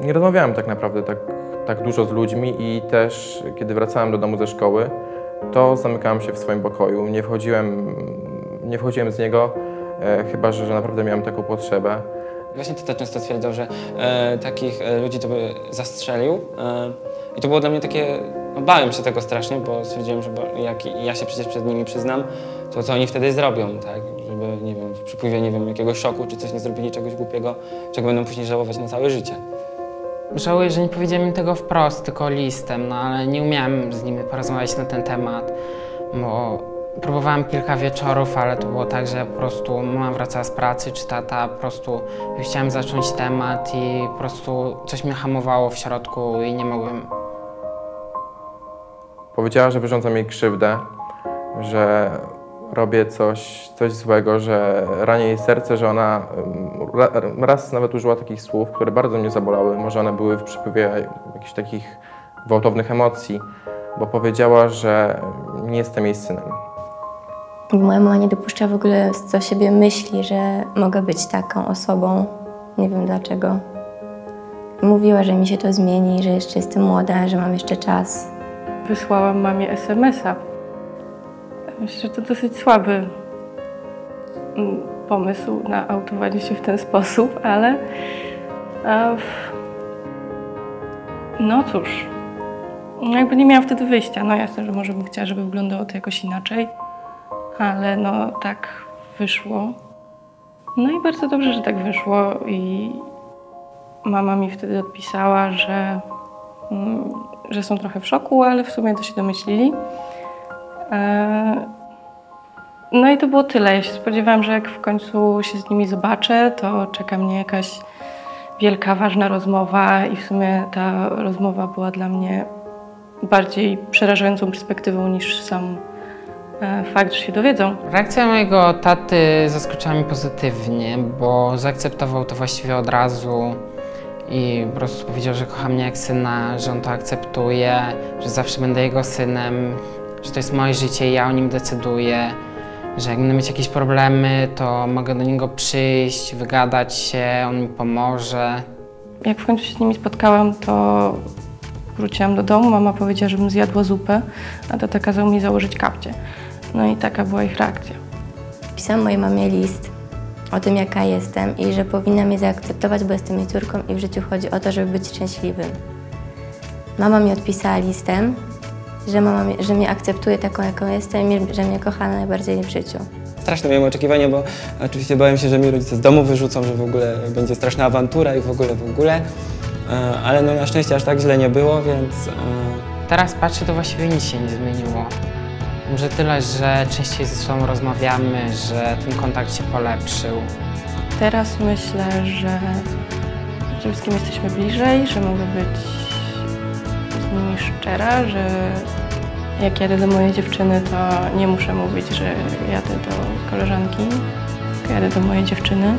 Nie rozmawiałem tak naprawdę tak dużo z ludźmi i też kiedy wracałem do domu ze szkoły, to zamykałem się w swoim pokoju. Nie wchodziłem z niego, chyba że naprawdę miałem taką potrzebę. Właśnie tata często twierdzał, że takich ludzi to by zastrzelił. I to było dla mnie takie, no bałem się tego strasznie, bo stwierdziłem, że jak ja się przecież przed nimi przyznam, to co oni wtedy zrobią, tak? Żeby, nie wiem, w przypływie, nie wiem, jakiegoś szoku czy coś nie zrobili czegoś głupiego, czego będą później żałować na całe życie. Żałuję, że nie powiedziałem im tego wprost, tylko listem, no ale nie umiałem z nimi porozmawiać na ten temat, bo próbowałem kilka wieczorów, ale to było tak, że po prostu mama wracała z pracy, czy tata, po prostu chciałem zacząć temat i po prostu coś mnie hamowało w środku i nie mogłem. Powiedziała, że wyrządzam jej krzywdę, że robię coś złego, że ranię jej serce, że ona raz nawet użyła takich słów, które bardzo mnie zabolały. Może one były w przypływie jakichś takich gwałtownych emocji, bo powiedziała, że nie jestem jej synem. Moja mama nie dopuszcza w ogóle do siebie myśli, że mogę być taką osobą. Nie wiem dlaczego. Mówiła, że mi się to zmieni, że jeszcze jestem młoda, że mam jeszcze czas. Wysłałam mamie SMS-a. Myślę, że to dosyć słaby pomysł na autowanie się w ten sposób, ale no cóż, jakby nie miałam wtedy wyjścia. No jasne, że może bym chciała, żeby wyglądało to jakoś inaczej, ale no tak wyszło. No i bardzo dobrze, że tak wyszło i mama mi wtedy odpisała, że są trochę w szoku, ale w sumie to się domyślili. No i to było tyle. Ja się spodziewałam, że jak w końcu się z nimi zobaczę, to czeka mnie jakaś wielka, ważna rozmowa i w sumie ta rozmowa była dla mnie bardziej przerażającą perspektywą niż sam fakt, że się dowiedzą. Reakcja mojego taty zaskoczyła mnie pozytywnie, bo zaakceptował to właściwie od razu i po prostu powiedział, że kocha mnie jak syna, że on to akceptuje, że zawsze będę jego synem, że to jest moje życie i ja o nim decyduję, że jak będę mieć jakieś problemy, to mogę do niego przyjść, wygadać się, on mi pomoże. Jak w końcu się z nimi spotkałam, to wróciłam do domu, mama powiedziała, żebym zjadła zupę, a tata kazał mi założyć kapcie. No i taka była ich reakcja. Pisałam mojej mamie list o tym, jaka jestem i że powinna mnie zaakceptować, bo jestem jej córką i w życiu chodzi o to, żeby być szczęśliwym. Mama mi odpisała listem, że mnie akceptuje taką, jaką jestem i że mnie kocha najbardziej w życiu. Straszne miałem oczekiwania, bo oczywiście bałem się, że mnie rodzice z domu wyrzucą, że w ogóle będzie straszna awantura i w ogóle. Ale no na szczęście aż tak źle nie było, więc... Teraz patrzę, to właściwie nic się nie zmieniło. Może tyle, że częściej ze sobą rozmawiamy, że ten kontakt się polepszył. Teraz myślę, że przede wszystkim jesteśmy bliżej, że mogę być z nimi szczera, że jak jadę do mojej dziewczyny, to nie muszę mówić, że jadę do koleżanki, tylko jadę do mojej dziewczyny.